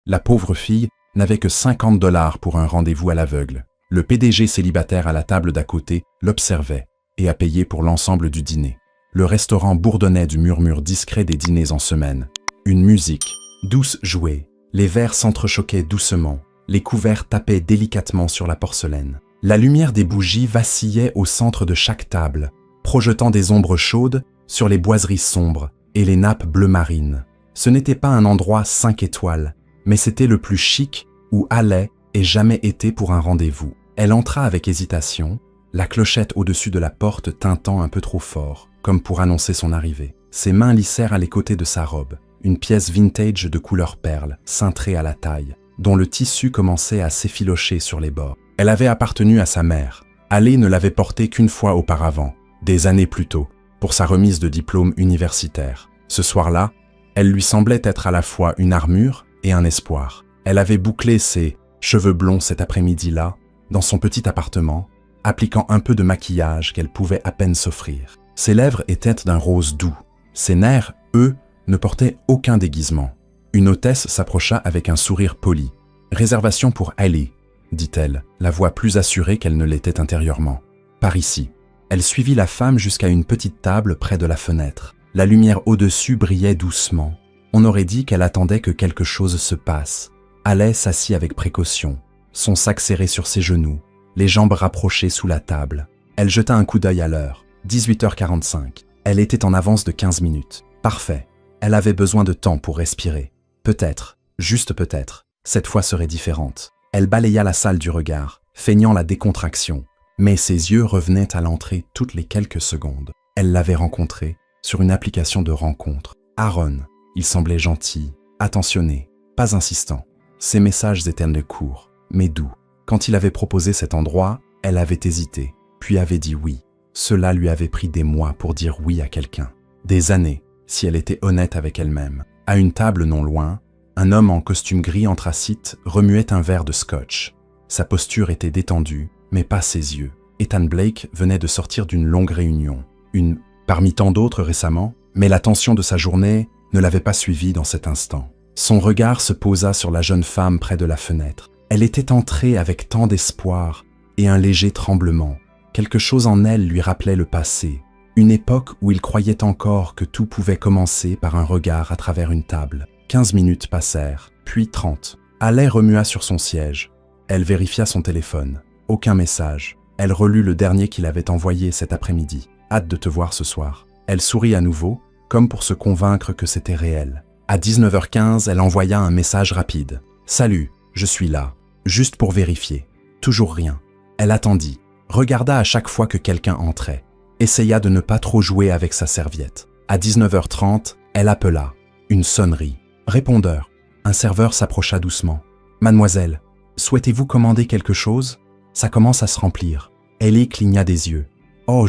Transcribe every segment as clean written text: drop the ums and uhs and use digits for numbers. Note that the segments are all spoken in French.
La pauvre fille n'avait que 50 $ pour un rendez-vous à l'aveugle. Le PDG célibataire à la table d'à côté l'observait et a payé pour l'ensemble du dîner. Le restaurant bourdonnait du murmure discret des dîners en semaine. Une musique douce jouait, les verres s'entrechoquaient doucement, les couverts tapaient délicatement sur la porcelaine. La lumière des bougies vacillait au centre de chaque table, projetant des ombres chaudes sur les boiseries sombres et les nappes bleu marine. Ce n'était pas un endroit 5 étoiles, mais c'était le plus chic où allait et jamais été pour un rendez-vous. Elle entra avec hésitation, la clochette au-dessus de la porte tintant un peu trop fort, comme pour annoncer son arrivée. Ses mains lissèrent à les côtés de sa robe, une pièce vintage de couleur perle, cintrée à la taille, dont le tissu commençait à s'effilocher sur les bords. Elle avait appartenu à sa mère. Haley ne l'avait portée qu'une fois auparavant, des années plus tôt, pour sa remise de diplôme universitaire. Ce soir-là, elle lui semblait être à la fois une armure et un espoir. Elle avait bouclé ses cheveux blonds cet après-midi-là, dans son petit appartement, appliquant un peu de maquillage qu'elle pouvait à peine s'offrir. Ses lèvres étaient d'un rose doux. Ses nerfs, eux, ne portaient aucun déguisement. Une hôtesse s'approcha avec un sourire poli. « Réservation pour Haley », dit-elle, la voix plus assurée qu'elle ne l'était intérieurement. « Par ici ». Elle suivit la femme jusqu'à une petite table près de la fenêtre. La lumière au-dessus brillait doucement. On aurait dit qu'elle attendait que quelque chose se passe. Haley s'assit avec précaution, son sac serré sur ses genoux, les jambes rapprochées sous la table. Elle jeta un coup d'œil à l'heure. 18h45. Elle était en avance de 15 minutes. Parfait. Elle avait besoin de temps pour respirer. Peut-être, juste peut-être, cette fois serait différente. Elle balaya la salle du regard, feignant la décontraction. Mais ses yeux revenaient à l'entrée toutes les quelques secondes. Elle l'avait rencontré sur une application de rencontre. Aaron, il semblait gentil, attentionné, pas insistant. Ses messages étaient courts, mais doux. Quand il avait proposé cet endroit, elle avait hésité, puis avait dit oui. Cela lui avait pris des mois pour dire oui à quelqu'un. Des années, si elle était honnête avec elle-même. À une table non loin, un homme en costume gris anthracite remuait un verre de scotch. Sa posture était détendue, mais pas ses yeux. Ethan Blake venait de sortir d'une longue réunion. Une parmi tant d'autres récemment, mais la tension de sa journée ne l'avait pas suivi dans cet instant. Son regard se posa sur la jeune femme près de la fenêtre. Elle était entrée avec tant d'espoir et un léger tremblement. Quelque chose en elle lui rappelait le passé, une époque où il croyait encore que tout pouvait commencer par un regard à travers une table. 15 minutes passèrent, puis 30. Haley remua sur son siège. Elle vérifia son téléphone. Aucun message. Elle relut le dernier qu'il avait envoyé cet après-midi. Hâte de te voir ce soir. Elle sourit à nouveau, comme pour se convaincre que c'était réel. À 19h15, elle envoya un message rapide. « Salut, je suis là. Juste pour vérifier. » Toujours rien. Elle attendit, regarda à chaque fois que quelqu'un entrait, essaya de ne pas trop jouer avec sa serviette. À 19h30, elle appela. Une sonnerie. Répondeur. Un serveur s'approcha doucement. « Mademoiselle, souhaitez-vous commander quelque chose ? Ça commence à se remplir. » Ellie cligna des yeux. « Oh,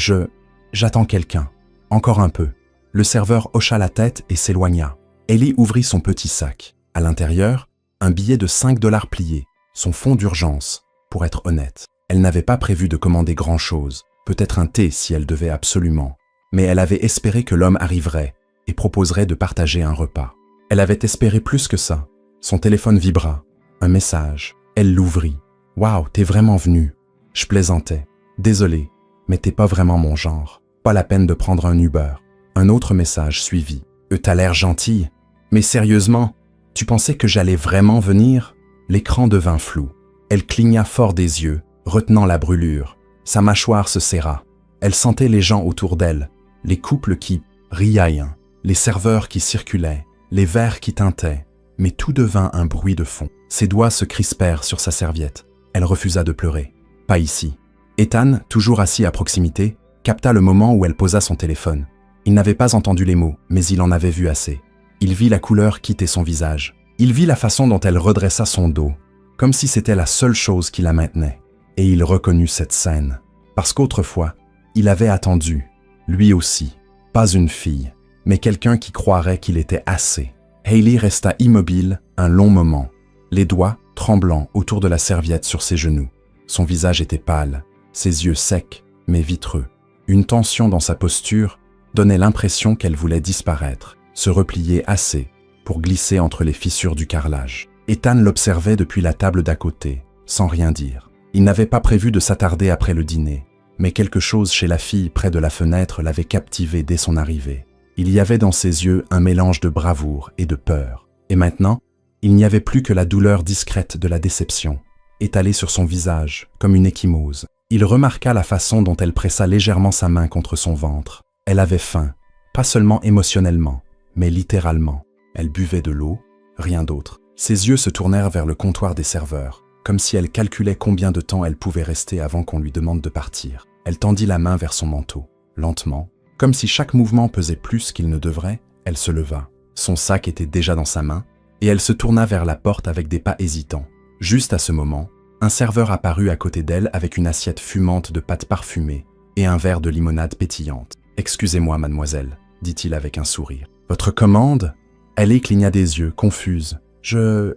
j'attends quelqu'un. Encore un peu. » Le serveur hocha la tête et s'éloigna. Ellie ouvrit son petit sac. À l'intérieur, un billet de 5 $ plié, son fonds d'urgence, pour être honnête. Elle n'avait pas prévu de commander grand-chose, peut-être un thé si elle devait absolument, mais elle avait espéré que l'homme arriverait et proposerait de partager un repas. Elle avait espéré plus que ça. Son téléphone vibra. Un message. Elle l'ouvrit. « Waouh, t'es vraiment venu. » Je plaisantais. « Désolé, mais t'es pas vraiment mon genre. Pas la peine de prendre un Uber. » Un autre message suivit. « T'as l'air gentille. Mais sérieusement, tu pensais que j'allais vraiment venir ?» L'écran devint flou. Elle cligna fort des yeux, retenant la brûlure. Sa mâchoire se serra. Elle sentait les gens autour d'elle, les couples qui riaient, les serveurs qui circulaient, les verres qui tintaient. Mais tout devint un bruit de fond. Ses doigts se crispèrent sur sa serviette. Elle refusa de pleurer. Pas ici. Ethan, toujours assis à proximité, capta le moment où elle posa son téléphone. Il n'avait pas entendu les mots, mais il en avait vu assez. Il vit la couleur quitter son visage. Il vit la façon dont elle redressa son dos, comme si c'était la seule chose qui la maintenait. Et il reconnut cette scène. Parce qu'autrefois, il avait attendu, lui aussi, pas une fille, mais quelqu'un qui croirait qu'il était assez. Haley resta immobile un long moment, les doigts tremblants autour de la serviette sur ses genoux. Son visage était pâle, ses yeux secs, mais vitreux. Une tension dans sa posture donnait l'impression qu'elle voulait disparaître, se replier assez pour glisser entre les fissures du carrelage. Ethan l'observait depuis la table d'à côté, sans rien dire. Il n'avait pas prévu de s'attarder après le dîner, mais quelque chose chez la fille près de la fenêtre l'avait captivé dès son arrivée. Il y avait dans ses yeux un mélange de bravoure et de peur. Et maintenant, il n'y avait plus que la douleur discrète de la déception, étalée sur son visage, comme une ecchymose. Il remarqua la façon dont elle pressa légèrement sa main contre son ventre. Elle avait faim, pas seulement émotionnellement, mais littéralement. Elle buvait de l'eau, rien d'autre. Ses yeux se tournèrent vers le comptoir des serveurs, comme si elle calculait combien de temps elle pouvait rester avant qu'on lui demande de partir. Elle tendit la main vers son manteau. Lentement, comme si chaque mouvement pesait plus qu'il ne devrait, elle se leva. Son sac était déjà dans sa main, et elle se tourna vers la porte avec des pas hésitants. Juste à ce moment, un serveur apparut à côté d'elle avec une assiette fumante de pâtes parfumées et un verre de limonade pétillante. « Excusez-moi, mademoiselle, » dit-il avec un sourire. « Votre commande ?» Elle cligna des yeux, confuse. « Je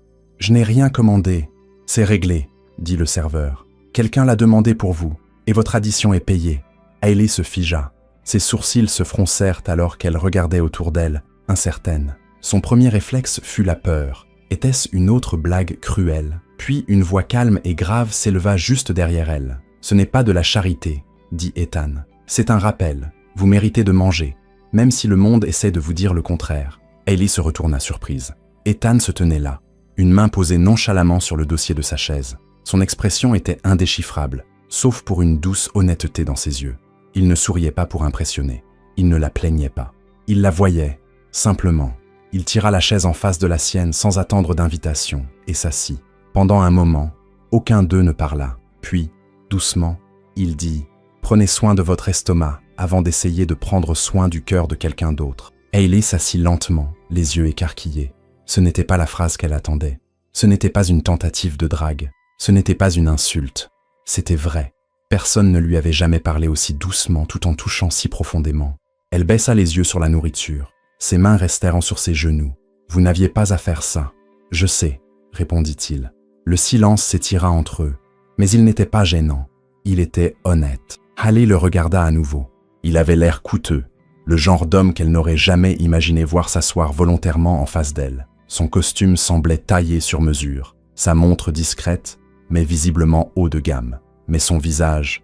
n'ai rien commandé. »« C'est réglé, » dit le serveur. « Quelqu'un l'a demandé pour vous, et votre addition est payée. » Hailey se figea. Ses sourcils se froncèrent alors qu'elle regardait autour d'elle, incertaine. Son premier réflexe fut la peur. Était-ce une autre blague cruelle? Puis une voix calme et grave s'éleva juste derrière elle. « Ce n'est pas de la charité, » dit Ethan. « C'est un rappel. Vous méritez de manger, même si le monde essaie de vous dire le contraire. » Hailey se retourna surprise. Ethan se tenait là, une main posée nonchalamment sur le dossier de sa chaise. Son expression était indéchiffrable, sauf pour une douce honnêteté dans ses yeux. Il ne souriait pas pour impressionner. Il ne la plaignait pas. Il la voyait, simplement. Il tira la chaise en face de la sienne sans attendre d'invitation et s'assit. Pendant un moment, aucun d'eux ne parla. Puis, doucement, il dit « Prenez soin de votre estomac avant d'essayer de prendre soin du cœur de quelqu'un d'autre. » Hailey s'assit lentement, les yeux écarquillés. Ce n'était pas la phrase qu'elle attendait. Ce n'était pas une tentative de drague. Ce n'était pas une insulte. C'était vrai. Personne ne lui avait jamais parlé aussi doucement tout en touchant si profondément. Elle baissa les yeux sur la nourriture. Ses mains restèrent sur ses genoux. « Vous n'aviez pas à faire ça. »« Je sais, » répondit-il. Le silence s'étira entre eux, mais il n'était pas gênant. Il était honnête. Hailey le regarda à nouveau. Il avait l'air coûteux, le genre d'homme qu'elle n'aurait jamais imaginé voir s'asseoir volontairement en face d'elle. Son costume semblait taillé sur mesure, sa montre discrète, mais visiblement haut de gamme. Mais son visage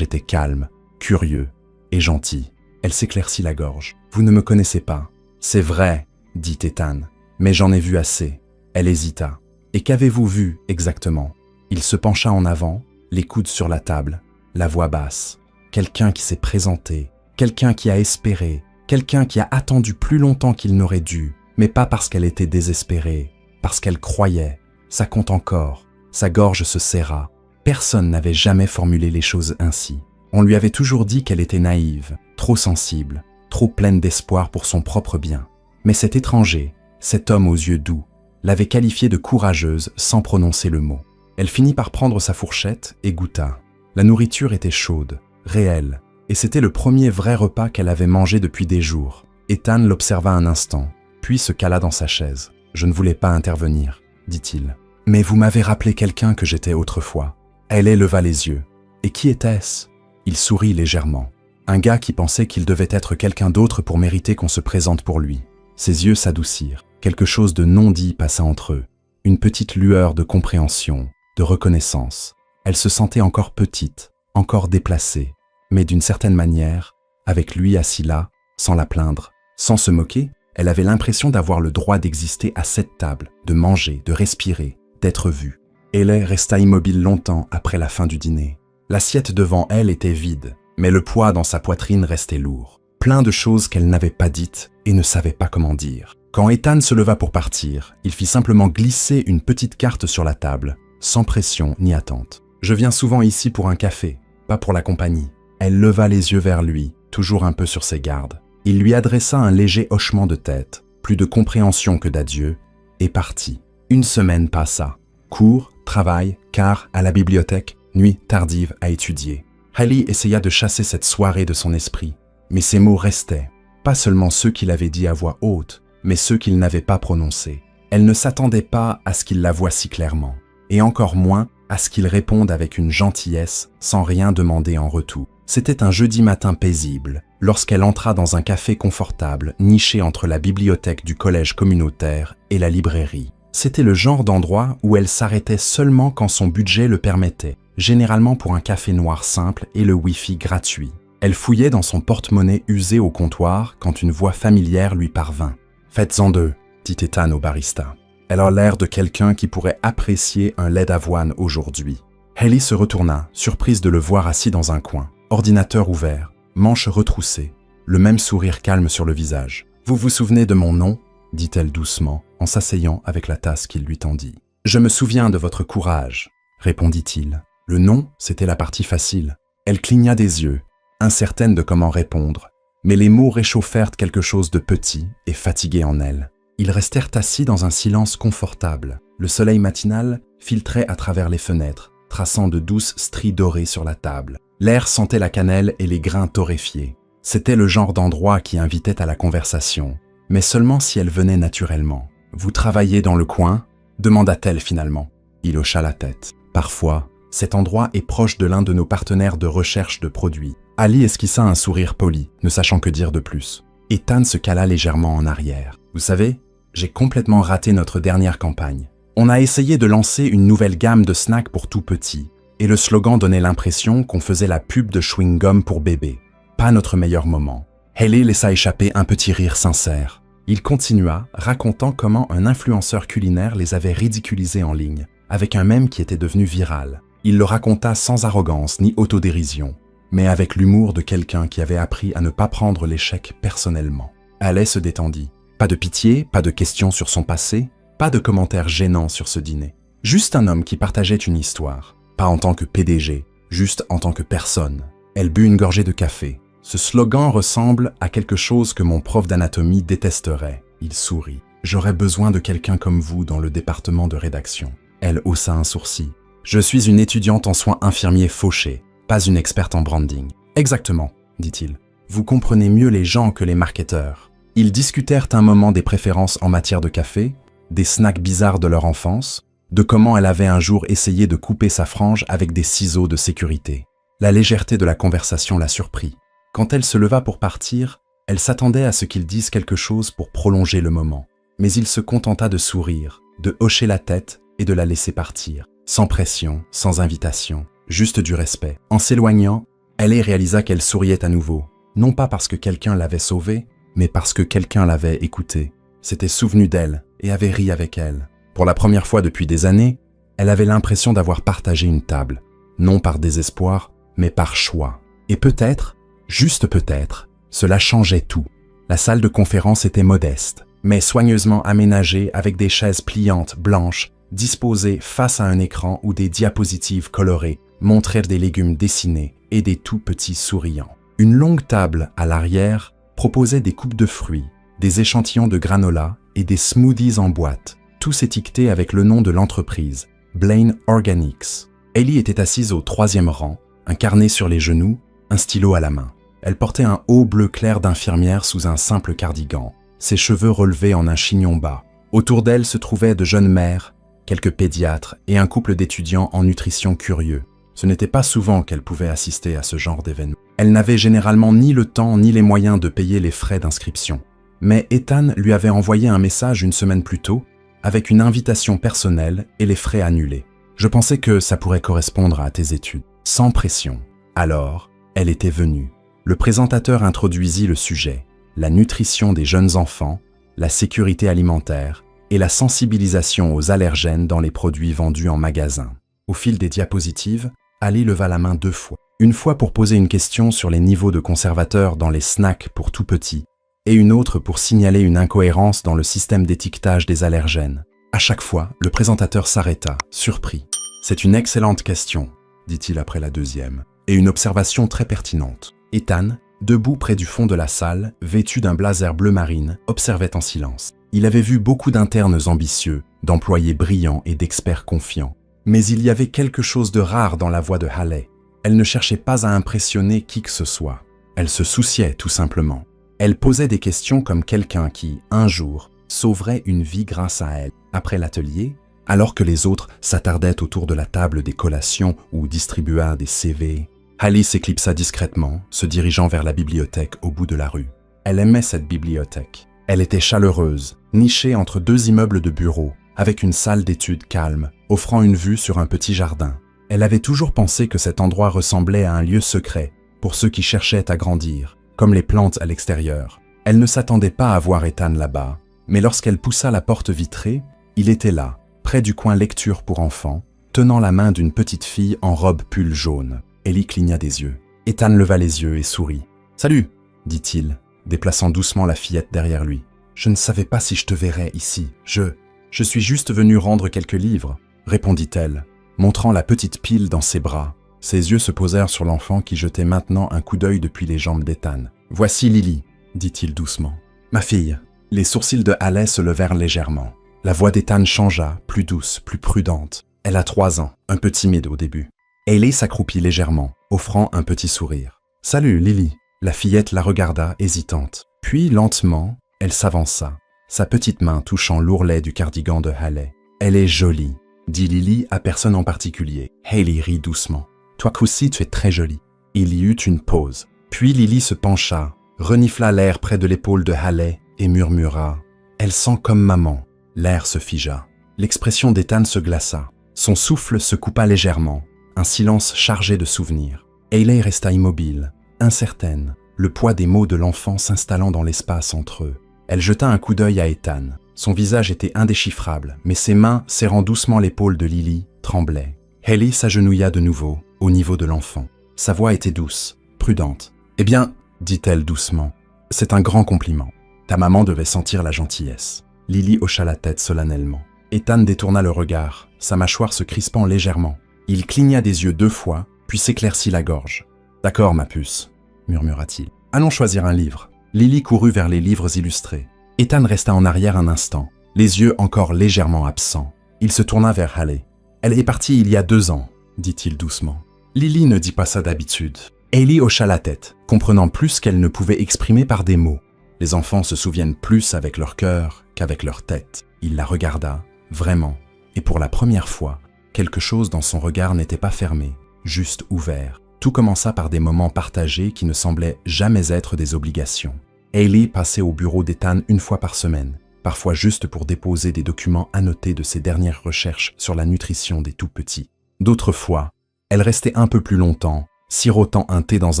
était calme, curieux et gentil. Elle s'éclaircit la gorge. « Vous ne me connaissez pas. »« C'est vrai, » dit Ethan, « mais j'en ai vu assez. » Elle hésita. « Et qu'avez-vous vu exactement ?» Il se pencha en avant, les coudes sur la table, la voix basse. Quelqu'un qui s'est présenté, quelqu'un qui a espéré, quelqu'un qui a attendu plus longtemps qu'il n'aurait dû, mais pas parce qu'elle était désespérée, parce qu'elle croyait. Ça compte encore. Sa gorge se serra. Personne n'avait jamais formulé les choses ainsi. On lui avait toujours dit qu'elle était naïve, trop sensible, trop pleine d'espoir pour son propre bien. Mais cet étranger, cet homme aux yeux doux, l'avait qualifiée de courageuse sans prononcer le mot. Elle finit par prendre sa fourchette et goûta. La nourriture était chaude, réelle, et c'était le premier vrai repas qu'elle avait mangé depuis des jours. Ethan l'observa un instant, puis se cala dans sa chaise. « Je ne voulais pas intervenir, » dit-il. « Mais vous m'avez rappelé quelqu'un que j'étais autrefois. » Hailey leva les yeux. « Et qui était-ce » Il sourit légèrement. Un gars qui pensait qu'il devait être quelqu'un d'autre pour mériter qu'on se présente pour lui. Ses yeux s'adoucirent. Quelque chose de non dit passa entre eux. Une petite lueur de compréhension, de reconnaissance. Elle se sentait encore petite, encore déplacée, mais d'une certaine manière, avec lui assis là, sans la plaindre, sans se moquer, elle avait l'impression d'avoir le droit d'exister à cette table, de manger, de respirer, d'être vue. Hailey resta immobile longtemps après la fin du dîner. L'assiette devant elle était vide, mais le poids dans sa poitrine restait lourd. Plein de choses qu'elle n'avait pas dites et ne savait pas comment dire. Quand Ethan se leva pour partir, il fit simplement glisser une petite carte sur la table, sans pression ni attente. « Je viens souvent ici pour un café, pas pour la compagnie. » Elle leva les yeux vers lui, toujours un peu sur ses gardes. Il lui adressa un léger hochement de tête, plus de compréhension que d'adieu, et partit. Une semaine passa. Cours, travail, quart à la bibliothèque, nuit tardive à étudier. Hailey essaya de chasser cette soirée de son esprit, mais ses mots restaient, pas seulement ceux qu'il avait dit à voix haute, mais ceux qu'il n'avait pas prononcés. Elle ne s'attendait pas à ce qu'il la voie si clairement, et encore moins à ce qu'il réponde avec une gentillesse sans rien demander en retour. C'était un jeudi matin paisible, lorsqu'elle entra dans un café confortable niché entre la bibliothèque du collège communautaire et la librairie. C'était le genre d'endroit où elle s'arrêtait seulement quand son budget le permettait, généralement pour un café noir simple et le Wi-Fi gratuit. Elle fouillait dans son porte-monnaie usé au comptoir quand une voix familière lui parvint. « Faites-en deux », dit Ethan au barista. Elle a l'air de quelqu'un qui pourrait apprécier un lait d'avoine aujourd'hui. Hailey se retourna, surprise de le voir assis dans un coin, ordinateur ouvert, manches retroussées, le même sourire calme sur le visage. « Vous vous souvenez de mon nom ?» dit-elle doucement, en s'asseyant avec la tasse qu'il lui tendit. « Je me souviens de votre courage, » répondit-il. Le nom, c'était la partie facile. Elle cligna des yeux, incertaine de comment répondre, mais les mots réchauffèrent quelque chose de petit et fatigué en elle. Ils restèrent assis dans un silence confortable. Le soleil matinal filtrait à travers les fenêtres, traçant de douces stries dorées sur la table. L'air sentait la cannelle et les grains torréfiés. C'était le genre d'endroit qui invitait à la conversation, mais seulement si elle venait naturellement. « Vous travaillez dans le coin ?» demanda-t-elle finalement. Il hocha la tête. « Parfois, cet endroit est proche de l'un de nos partenaires de recherche de produits. » Ali esquissa un sourire poli, ne sachant que dire de plus. Ethan se cala légèrement en arrière. « Vous savez, j'ai complètement raté notre dernière campagne. On a essayé de lancer une nouvelle gamme de snacks pour tout petit, et le slogan donnait l'impression qu'on faisait la pub de chewing-gum pour bébé. Pas notre meilleur moment. » Hailey laissa échapper un petit rire sincère. Il continua, racontant comment un influenceur culinaire les avait ridiculisés en ligne, avec un mème qui était devenu viral. Il le raconta sans arrogance ni autodérision, mais avec l'humour de quelqu'un qui avait appris à ne pas prendre l'échec personnellement. Hailey se détendit. Pas de pitié, pas de questions sur son passé, pas de commentaires gênants sur ce dîner. Juste un homme qui partageait une histoire, pas en tant que PDG, juste en tant que personne. Elle but une gorgée de café. Ce slogan ressemble à quelque chose que mon prof d'anatomie détesterait. Il sourit. J'aurais besoin de quelqu'un comme vous dans le département de rédaction. Elle haussa un sourcil. Je suis une étudiante en soins infirmiers fauchés, pas une experte en branding. Exactement, dit-il. Vous comprenez mieux les gens que les marketeurs. Ils discutèrent un moment des préférences en matière de café, des snacks bizarres de leur enfance, de comment elle avait un jour essayé de couper sa frange avec des ciseaux de sécurité. La légèreté de la conversation la surprit. Quand elle se leva pour partir, elle s'attendait à ce qu'il dise quelque chose pour prolonger le moment. Mais il se contenta de sourire, de hocher la tête et de la laisser partir. Sans pression, sans invitation, juste du respect. En s'éloignant, Hailey réalisa qu'elle souriait à nouveau. Non pas parce que quelqu'un l'avait sauvée, mais parce que quelqu'un l'avait écoutée. S'était souvenu d'elle et avait ri avec elle. Pour la première fois depuis des années, elle avait l'impression d'avoir partagé une table. Non par désespoir, mais par choix. Et peut-être, juste peut-être, cela changeait tout. La salle de conférence était modeste, mais soigneusement aménagée avec des chaises pliantes blanches, disposées face à un écran où des diapositives colorées montraient des légumes dessinés et des tout petits souriants. Une longue table à l'arrière proposait des coupes de fruits, des échantillons de granola et des smoothies en boîte, tous étiquetés avec le nom de l'entreprise, Blaine Organics. Hailey était assise au 3e rang, un carnet sur les genoux, un stylo à la main. Elle portait un haut bleu clair d'infirmière sous un simple cardigan, ses cheveux relevés en un chignon bas. Autour d'elle se trouvaient de jeunes mères, quelques pédiatres et un couple d'étudiants en nutrition curieux. Ce n'était pas souvent qu'elle pouvait assister à ce genre d'événement. Elle n'avait généralement ni le temps ni les moyens de payer les frais d'inscription. Mais Ethan lui avait envoyé un message une semaine plus tôt, avec une invitation personnelle et les frais annulés. Je pensais que ça pourrait correspondre à tes études, sans pression. Alors, elle était venue. Le présentateur introduisit le sujet, la nutrition des jeunes enfants, la sécurité alimentaire et la sensibilisation aux allergènes dans les produits vendus en magasin. Au fil des diapositives, Ali leva la main 2 fois. Une fois pour poser une question sur les niveaux de conservateurs dans les snacks pour tout petits, et une autre pour signaler une incohérence dans le système d'étiquetage des allergènes. À chaque fois, le présentateur s'arrêta, surpris. « C'est une excellente question », dit-il après la 2e, et une observation très pertinente. Ethan, debout près du fond de la salle, vêtu d'un blazer bleu marine, observait en silence. Il avait vu beaucoup d'internes ambitieux, d'employés brillants et d'experts confiants. Mais il y avait quelque chose de rare dans la voix de Hailey. Elle ne cherchait pas à impressionner qui que ce soit. Elle se souciait tout simplement. Elle posait des questions comme quelqu'un qui, un jour, sauverait une vie grâce à elle. Après l'atelier, alors que les autres s'attardaient autour de la table des collations ou distribuaient des CV, Hailey s'éclipsa discrètement, se dirigeant vers la bibliothèque au bout de la rue. Elle aimait cette bibliothèque. Elle était chaleureuse, nichée entre 2 immeubles de bureaux, avec une salle d'études calme, offrant une vue sur un petit jardin. Elle avait toujours pensé que cet endroit ressemblait à un lieu secret pour ceux qui cherchaient à grandir, comme les plantes à l'extérieur. Elle ne s'attendait pas à voir Ethan là-bas, mais lorsqu'elle poussa la porte vitrée, il était là, près du coin lecture pour enfants, tenant la main d'une petite fille en robe pull jaune. Ellie cligna des yeux. Ethan leva les yeux et sourit. « Salut !» dit-il, déplaçant doucement la fillette derrière lui. « Je ne savais pas si je te verrais ici. Je suis juste venue rendre quelques livres, » répondit-elle, montrant la petite pile dans ses bras. Ses yeux se posèrent sur l'enfant qui jetait maintenant un coup d'œil depuis les jambes d'Ethan. « Voici Lily, » dit-il doucement. « Ma fille. » Les sourcils de Haley se levèrent légèrement. La voix d'Ethan changea, plus douce, plus prudente. Elle a 3 ans, un peu timide au début. Hailey s'accroupit légèrement, offrant un petit sourire. « Salut, Lily !» La fillette la regarda, hésitante. Puis, lentement, elle s'avança, sa petite main touchant l'ourlet du cardigan de Haley. « Elle est jolie !» dit Lily à personne en particulier. Hailey rit doucement. « Toi aussi, tu es très jolie. » Il y eut une pause. Puis Lily se pencha, renifla l'air près de l'épaule de Haley et murmura « Elle sent comme maman ». L'air se figea. L'expression d'Ethan se glaça. Son souffle se coupa légèrement, un silence chargé de souvenirs. Hailey resta immobile, incertaine, le poids des mots de l'enfant s'installant dans l'espace entre eux. Elle jeta un coup d'œil à Ethan. Son visage était indéchiffrable, mais ses mains, serrant doucement l'épaule de Lily, tremblaient. Hailey s'agenouilla de nouveau, au niveau de l'enfant. Sa voix était douce, prudente. « Eh bien, dit-elle doucement, c'est un grand compliment. Ta maman devait sentir la gentillesse. » Lily hocha la tête solennellement. Ethan détourna le regard, sa mâchoire se crispant légèrement. Il cligna des yeux 2 fois, puis s'éclaircit la gorge. « D'accord, ma puce, » murmura-t-il. « Allons choisir un livre. » Lily courut vers les livres illustrés. Ethan resta en arrière un instant, les yeux encore légèrement absents. Il se tourna vers Haley. « Elle est partie il y a 2 ans, » dit-il doucement. Lily ne dit pas ça d'habitude. Hailey hocha la tête, comprenant plus qu'elle ne pouvait exprimer par des mots. Les enfants se souviennent plus avec leur cœur qu'avec leur tête. Il la regarda, vraiment, et pour la première fois, quelque chose dans son regard n'était pas fermé, juste ouvert. Tout commença par des moments partagés qui ne semblaient jamais être des obligations. Hailey passait au bureau d'Ethan 1 fois par semaine, parfois juste pour déposer des documents annotés de ses dernières recherches sur la nutrition des tout-petits. D'autres fois, elle restait un peu plus longtemps, sirotant un thé dans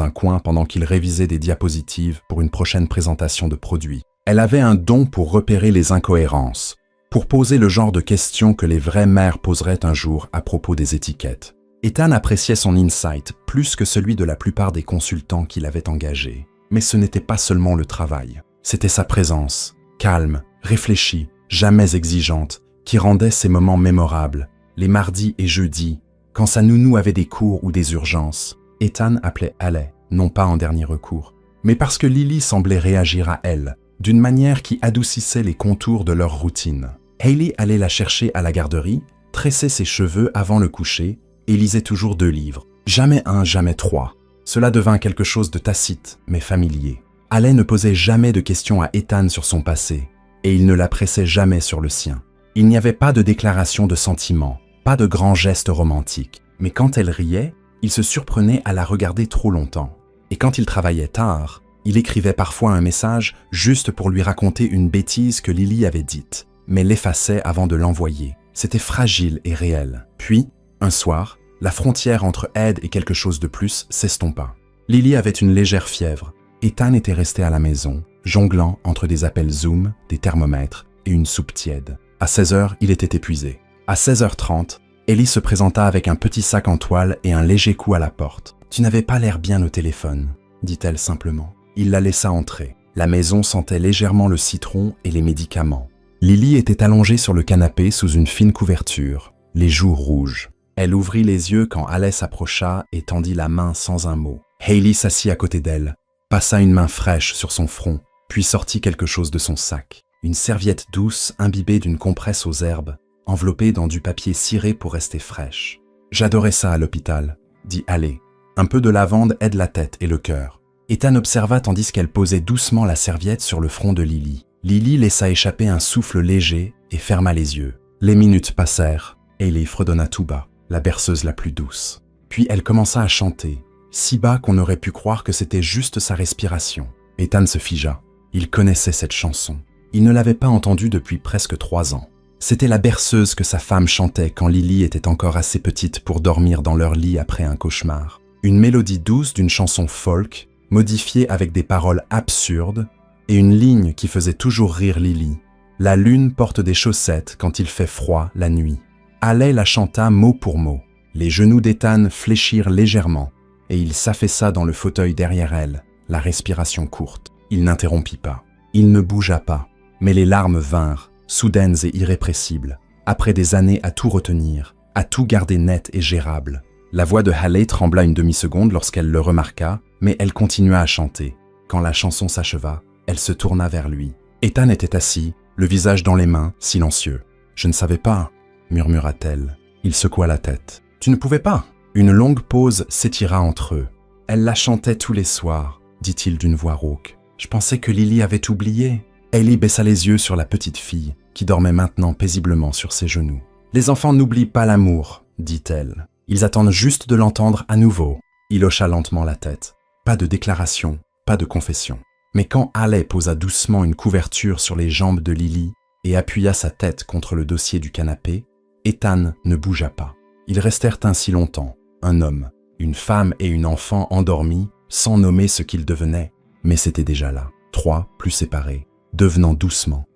un coin pendant qu'il révisait des diapositives pour une prochaine présentation de produits. Elle avait un don pour repérer les incohérences, pour poser le genre de questions que les vraies mères poseraient un jour à propos des étiquettes. Ethan appréciait son insight plus que celui de la plupart des consultants qu'il avait engagés. Mais ce n'était pas seulement le travail, c'était sa présence, calme, réfléchie, jamais exigeante, qui rendait ces moments mémorables. Les mardis et jeudis, quand sa nounou avait des cours ou des urgences, Ethan appelait Haley, non pas en dernier recours, mais parce que Lily semblait réagir à elle, d'une manière qui adoucissait les contours de leur routine. Hailey allait la chercher à la garderie, tressait ses cheveux avant le coucher et lisait toujours 2 livres. Jamais 1, jamais 3. Cela devint quelque chose de tacite, mais familier. Haley ne posait jamais de questions à Ethan sur son passé, et il ne la pressait jamais sur le sien. Il n'y avait pas de déclaration de sentiments, pas de grands gestes romantiques, mais quand elle riait, il se surprenait à la regarder trop longtemps. Et quand il travaillait tard, il écrivait parfois un message juste pour lui raconter une bêtise que Lily avait dite, mais l'effaçait avant de l'envoyer. C'était fragile et réel. Puis, un soir, la frontière entre aide et quelque chose de plus s'estompa. Lily avait une légère fièvre. Ethan était resté à la maison, jonglant entre des appels Zoom, des thermomètres et une soupe tiède. À 16h, il était épuisé. À 16h30, Ellie se présenta avec un petit sac en toile et un léger coup à la porte. « Tu n'avais pas l'air bien au téléphone », dit-elle simplement. Il la laissa entrer. La maison sentait légèrement le citron et les médicaments. Lily était allongée sur le canapé sous une fine couverture, les joues rouges. Elle ouvrit les yeux quand Haley s'approcha et tendit la main sans un mot. Hailey s'assit à côté d'elle, passa une main fraîche sur son front, puis sortit quelque chose de son sac. Une serviette douce imbibée d'une compresse aux herbes, enveloppée dans du papier ciré pour rester fraîche. « J'adorais ça à l'hôpital », dit Haley. Un peu de lavande aide la tête et le cœur. Ethan observa tandis qu'elle posait doucement la serviette sur le front de Lily. Lily laissa échapper un souffle léger et ferma les yeux. Les minutes passèrent. Hailey fredonna tout bas, la berceuse la plus douce. Puis elle commença à chanter, si bas qu'on aurait pu croire que c'était juste sa respiration. Ethan se figea. Il connaissait cette chanson. Il ne l'avait pas entendue depuis presque 3 ans. C'était la berceuse que sa femme chantait quand Lily était encore assez petite pour dormir dans leur lit après un cauchemar. Une mélodie douce d'une chanson folk, modifiée avec des paroles absurdes, et une ligne qui faisait toujours rire Lily. La lune porte des chaussettes quand il fait froid la nuit. Haley la chanta mot pour mot. Les genoux d'Ethan fléchirent légèrement, et il s'affaissa dans le fauteuil derrière elle, la respiration courte. Il n'interrompit pas. Il ne bougea pas, mais les larmes vinrent, soudaines et irrépressibles, après des années à tout retenir, à tout garder net et gérable. La voix de Haley trembla une demi-seconde lorsqu'elle le remarqua, mais elle continua à chanter. Quand la chanson s'acheva, elle se tourna vers lui. Ethan était assis, le visage dans les mains, silencieux. « Je ne savais pas », murmura-t-elle. Il secoua la tête. « Tu ne pouvais pas ?» Une longue pause s'étira entre eux. « Elle la chantait tous les soirs », dit-il d'une voix rauque. « Je pensais que Lily avait oublié. » Hailey baissa les yeux sur la petite fille, qui dormait maintenant paisiblement sur ses genoux. « Les enfants n'oublient pas l'amour, » dit-elle. « Ils attendent juste de l'entendre à nouveau. » Il hocha lentement la tête. Pas de déclaration, pas de confession. Mais quand Haley posa doucement une couverture sur les jambes de Lily et appuya sa tête contre le dossier du canapé, Ethan ne bougea pas. Ils restèrent ainsi longtemps, un homme, une femme et une enfant endormis, sans nommer ce qu'ils devenaient, mais c'était déjà là, trois plus séparés, devenant doucement,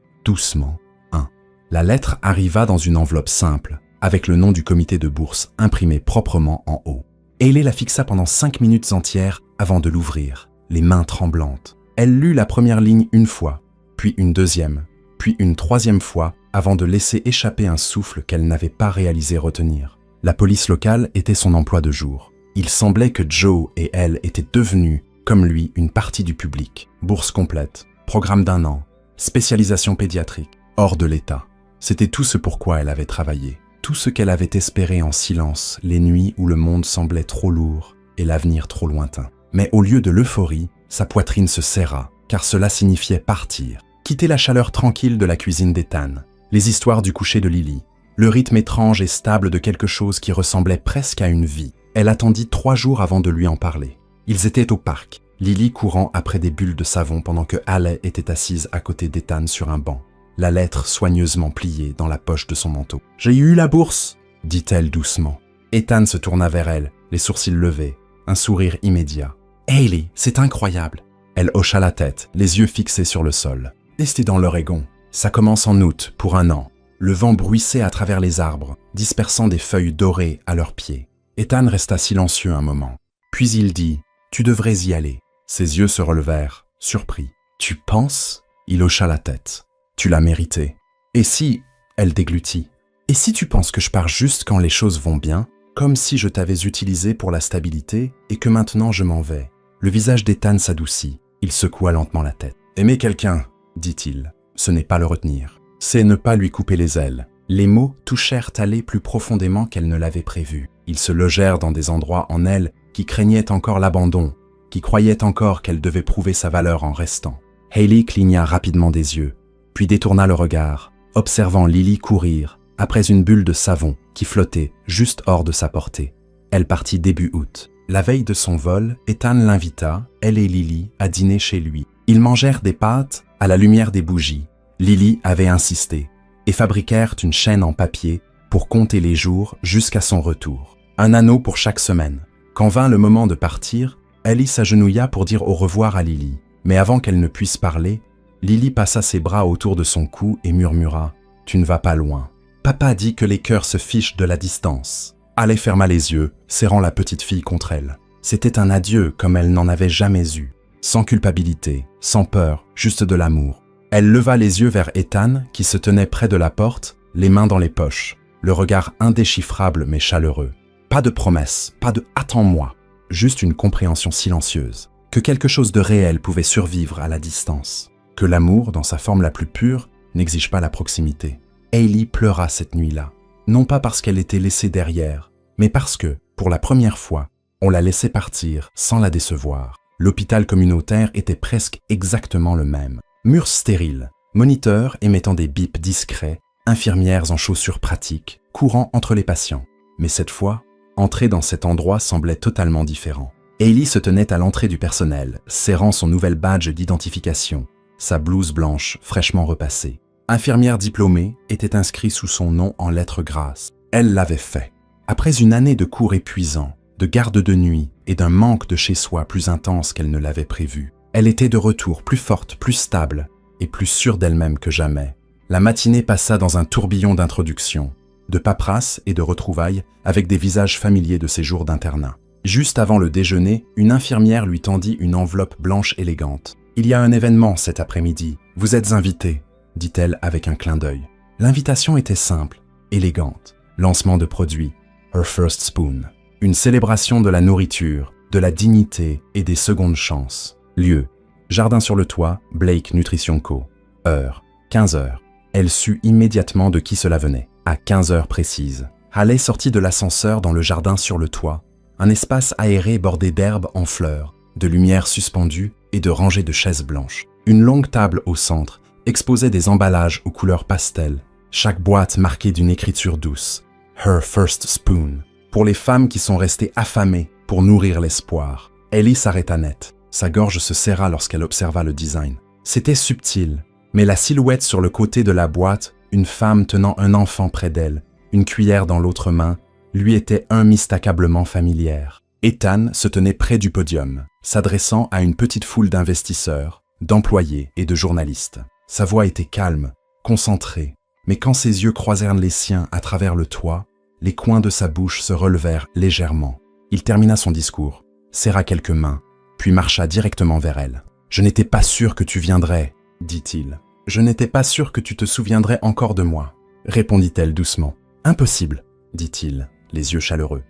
un. La lettre arriva dans une enveloppe simple, avec le nom du comité de bourse imprimé proprement en haut. Hailey la fixa pendant 5 minutes entières avant de l'ouvrir, les mains tremblantes. Elle lut la première ligne une fois, puis une deuxième, puis une troisième fois, avant de laisser échapper un souffle qu'elle n'avait pas réalisé retenir. La police locale était son emploi de jour. Il semblait que Joe et elle étaient devenus, comme lui, une partie du public. Bourse complète, programme d'1 an, spécialisation pédiatrique, hors de l'État. C'était tout ce pourquoi elle avait travaillé. Tout ce qu'elle avait espéré en silence les nuits où le monde semblait trop lourd et l'avenir trop lointain. Mais au lieu de l'euphorie, sa poitrine se serra, car cela signifiait partir, quitter la chaleur tranquille de la cuisine d'Ethan, les histoires du coucher de Lily, le rythme étrange et stable de quelque chose qui ressemblait presque à une vie. Elle attendit 3 jours avant de lui en parler. Ils étaient au parc, Lily courant après des bulles de savon pendant que Haley était assise à côté d'Ethan sur un banc, la lettre soigneusement pliée dans la poche de son manteau. « J'ai eu la bourse !» dit-elle doucement. Ethan se tourna vers elle, les sourcils levés, un sourire immédiat. « Hailey, c'est incroyable !» Elle hocha la tête, les yeux fixés sur le sol. « Restez dans l'Oregon. Ça commence en août, pour 1 an. » Le vent bruissait à travers les arbres, dispersant des feuilles dorées à leurs pieds. Ethan resta silencieux un moment. Puis il dit « Tu devrais y aller. » Ses yeux se relevèrent, surpris. « Tu penses ?» Il hocha la tête. « Tu l'as mérité. » « Et si… » Elle déglutit. « Et si tu penses que je pars juste quand les choses vont bien, comme si je t'avais utilisé pour la stabilité et que maintenant je m'en vais ?» Le visage d'Ethan s'adoucit. Il secoua lentement la tête. « Aimer quelqu'un, dit-il, ce n'est pas le retenir. C'est ne pas lui couper les ailes. » Les mots touchèrent Haley plus profondément qu'elle ne l'avait prévu. Ils se logèrent dans des endroits en elle qui craignaient encore l'abandon, qui croyaient encore qu'elle devait prouver sa valeur en restant. Hailey cligna rapidement des yeux, puis détourna le regard, observant Lily courir après une bulle de savon qui flottait juste hors de sa portée. Elle partit début août. La veille de son vol, Ethan l'invita, elle et Lily, à dîner chez lui. Ils mangèrent des pâtes à la lumière des bougies. Lily avait insisté, et fabriquèrent une chaîne en papier pour compter les jours jusqu'à son retour. Un anneau pour chaque semaine. Quand vint le moment de partir, Ellie s'agenouilla pour dire au revoir à Lily. Mais avant qu'elle ne puisse parler, Lily passa ses bras autour de son cou et murmura « Tu ne vas pas loin. Papa dit que les cœurs se fichent de la distance. » Haley ferma les yeux, serrant la petite fille contre elle. C'était un adieu comme elle n'en avait jamais eu. Sans culpabilité, sans peur, juste de l'amour. Elle leva les yeux vers Ethan, qui se tenait près de la porte, les mains dans les poches, le regard indéchiffrable mais chaleureux. Pas de promesse, pas de « attends-moi », juste une compréhension silencieuse, que quelque chose de réel pouvait survivre à la distance, que l'amour, dans sa forme la plus pure, n'exige pas la proximité. Hailey pleura cette nuit-là, non pas parce qu'elle était laissée derrière, mais parce que, pour la première fois, on la laissait partir sans la décevoir. L'hôpital communautaire était presque exactement le même. Murs stériles, moniteurs émettant des bips discrets, infirmières en chaussures pratiques, courant entre les patients. Mais cette fois, entrer dans cet endroit semblait totalement différent. Hailey se tenait à l'entrée du personnel, serrant son nouvel badge d'identification, sa blouse blanche fraîchement repassée. « infirmière diplômée, était inscrit sous son nom en lettres grasses. Elle l'avait fait. Après une année de cours épuisants, de garde de nuit et d'un manque de chez soi plus intense qu'elle ne l'avait prévu, elle était de retour plus forte, plus stable et plus sûre d'elle-même que jamais. La matinée passa dans un tourbillon d'introductions, de paperasse et de retrouvailles avec des visages familiers de ses jours d'internat. Juste avant le déjeuner, une infirmière lui tendit une enveloppe blanche élégante. « Il y a un événement cet après-midi. Vous êtes invité », dit-elle avec un clin d'œil. L'invitation était simple, élégante. Lancement de produit, Her First Spoon. Une célébration de la nourriture, de la dignité et des secondes chances. Lieu, Jardin sur le toit, Blake Nutrition Co. Heure, 15 heures. Elle sut immédiatement de qui cela venait. À 15 heures précises, Haley sortit de l'ascenseur dans le jardin sur le toit, un espace aéré bordé d'herbes en fleurs, de lumières suspendues et de rangées de chaises blanches. Une longue table au centre exposait des emballages aux couleurs pastel, chaque boîte marquée d'une écriture douce. Her First Spoon. Pour les femmes qui sont restées affamées pour nourrir l'espoir. Ellie s'arrêta net. Sa gorge se serra lorsqu'elle observa le design. C'était subtil, mais la silhouette sur le côté de la boîte, une femme tenant un enfant près d'elle, une cuillère dans l'autre main, lui était immistakablement familière. Ethan se tenait près du podium, s'adressant à une petite foule d'investisseurs, d'employés et de journalistes. Sa voix était calme, concentrée, mais quand ses yeux croisèrent les siens à travers le toit, les coins de sa bouche se relevèrent légèrement. Il termina son discours, serra quelques mains, puis marcha directement vers elle. « Je n'étais pas sûr que tu viendrais, » dit-il. « Je n'étais pas sûr que tu te souviendrais encore de moi, » répondit-elle doucement. « Impossible, » dit-il, les yeux chaleureux.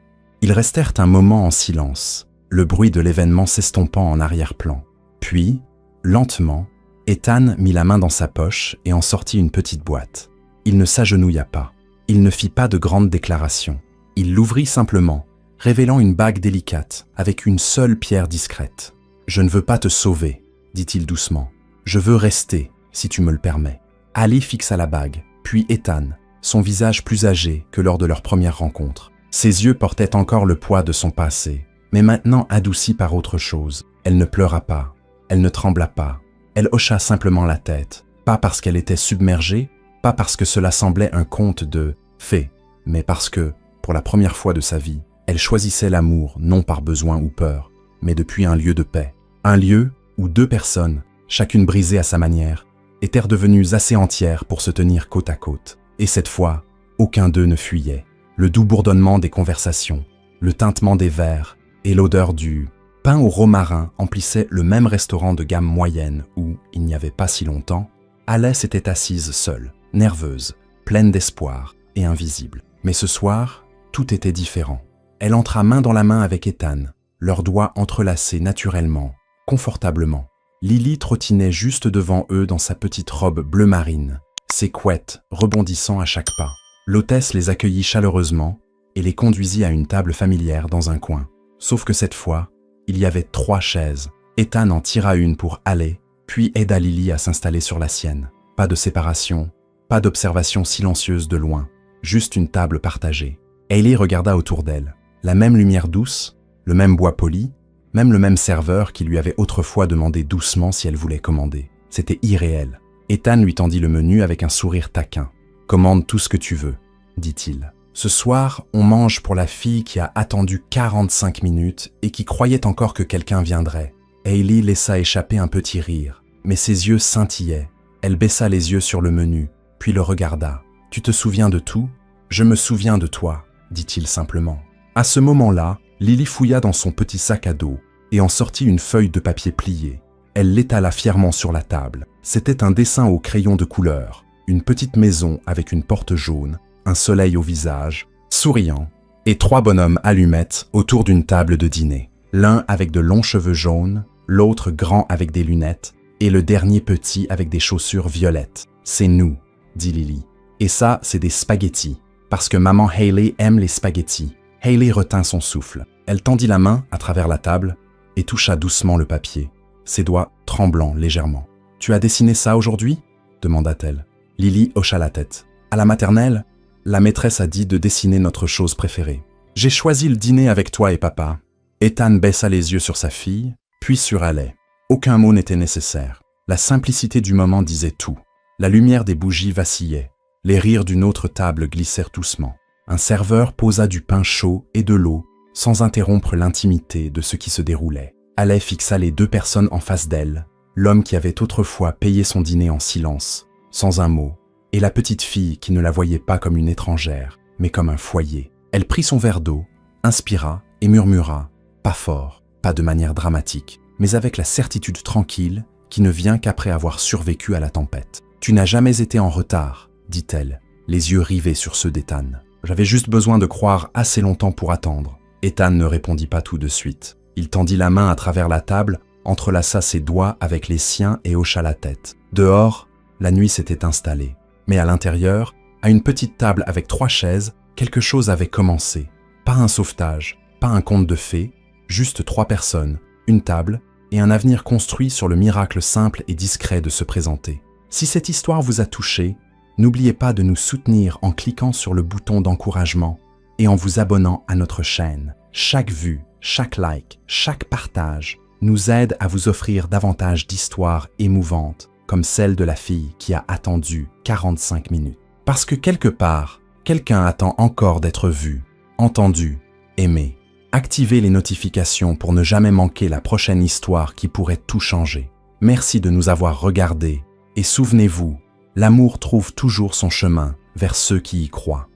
Ils restèrent un moment en silence, le bruit de l'événement s'estompant en arrière-plan. Puis, lentement, Ethan mit la main dans sa poche et en sortit une petite boîte. Il ne s'agenouilla pas. Il ne fit pas de grandes déclarations. Il l'ouvrit simplement, révélant une bague délicate avec une seule pierre discrète. « Je ne veux pas te sauver, » dit-il doucement. « Je veux rester, si tu me le permets. » Ali fixa la bague, puis Ethan, son visage plus âgé que lors de leur première rencontre. Ses yeux portaient encore le poids de son passé, mais maintenant adoucis par autre chose. Elle ne pleura pas, elle ne trembla pas, elle hocha simplement la tête, pas parce qu'elle était submergée, pas parce que cela semblait un conte de fées, mais parce que, pour la première fois de sa vie, elle choisissait l'amour non par besoin ou peur, mais depuis un lieu de paix. Un lieu où deux personnes, chacune brisée à sa manière, étaient redevenues assez entières pour se tenir côte à côte. Et cette fois, aucun d'eux ne fuyait. Le doux bourdonnement des conversations, le tintement des verres et l'odeur du pain au romarin emplissaient le même restaurant de gamme moyenne où, il n'y avait pas si longtemps, Haley s'était assise seule, nerveuse, pleine d'espoir et invisible. Mais ce soir, tout était différent. Elle entra main dans la main avec Ethan, leurs doigts entrelacés naturellement, confortablement. Lily trottinait juste devant eux dans sa petite robe bleu marine, ses couettes rebondissant à chaque pas. L'hôtesse les accueillit chaleureusement et les conduisit à une table familière dans un coin. Sauf que cette fois, il y avait 3 chaises. Ethan en tira une pour Haley, puis aida Lily à s'installer sur la sienne. Pas de séparation, pas d'observation silencieuse de loin, juste une table partagée. Hailey regarda autour d'elle. La même lumière douce, le même bois poli, même le même serveur qui lui avait autrefois demandé doucement si elle voulait commander. C'était irréel. Ethan lui tendit le menu avec un sourire taquin. « Commande tout ce que tu veux, » dit-il. « Ce soir, on mange pour la fille qui a attendu 45 minutes et qui croyait encore que quelqu'un viendrait. » Hailey laissa échapper un petit rire, mais ses yeux scintillaient. Elle baissa les yeux sur le menu, puis le regarda. « Tu te souviens de tout ? Je me souviens de toi, » dit-il simplement. À ce moment-là, Lily fouilla dans son petit sac à dos et en sortit une feuille de papier pliée. Elle l'étala fièrement sur la table. C'était un dessin au crayon de couleur, une petite maison avec une porte jaune, un soleil au visage, souriant, et 3 bonhommes allumettes autour d'une table de dîner. L'un avec de longs cheveux jaunes, l'autre grand avec des lunettes, et le dernier petit avec des chaussures violettes. « C'est nous, » dit Lily. « Et ça, c'est des spaghettis, parce que maman Hailey aime les spaghettis. » Hailey retint son souffle. Elle tendit la main à travers la table et toucha doucement le papier, ses doigts tremblant légèrement. « Tu as dessiné ça aujourd'hui ?» demanda-t-elle. Lily hocha la tête. « À la maternelle, la maîtresse a dit de dessiner notre chose préférée. J'ai choisi le dîner avec toi et papa. » Ethan baissa les yeux sur sa fille, puis sur Haley. Aucun mot n'était nécessaire. La simplicité du moment disait tout. La lumière des bougies vacillait. Les rires d'une autre table glissèrent doucement. Un serveur posa du pain chaud et de l'eau, sans interrompre l'intimité de ce qui se déroulait. Haley fixa les deux personnes en face d'elle, l'homme qui avait autrefois payé son dîner en silence, sans un mot, et la petite fille qui ne la voyait pas comme une étrangère, mais comme un foyer. Elle prit son verre d'eau, inspira et murmura, pas fort, pas de manière dramatique, mais avec la certitude tranquille qui ne vient qu'après avoir survécu à la tempête. « Tu n'as jamais été en retard, dit-elle, les yeux rivés sur ceux d'Ethan. J'avais juste besoin de croire assez longtemps pour attendre. » Ethan ne répondit pas tout de suite. Il tendit la main à travers la table, entrelaça ses doigts avec les siens et hocha la tête. Dehors, la nuit s'était installée. Mais à l'intérieur, à une petite table avec 3 chaises, quelque chose avait commencé. Pas un sauvetage, pas un conte de fées, juste 3 personnes, une table et un avenir construit sur le miracle simple et discret de se présenter. Si cette histoire vous a touché, n'oubliez pas de nous soutenir en cliquant sur le bouton d'encouragement et en vous abonnant à notre chaîne. Chaque vue, chaque like, chaque partage nous aide à vous offrir davantage d'histoires émouvantes, comme celle de la fille qui a attendu 45 minutes. Parce que quelque part, quelqu'un attend encore d'être vu, entendu, aimé. Activez les notifications pour ne jamais manquer la prochaine histoire qui pourrait tout changer. Merci de nous avoir regardés et souvenez-vous, l'amour trouve toujours son chemin vers ceux qui y croient.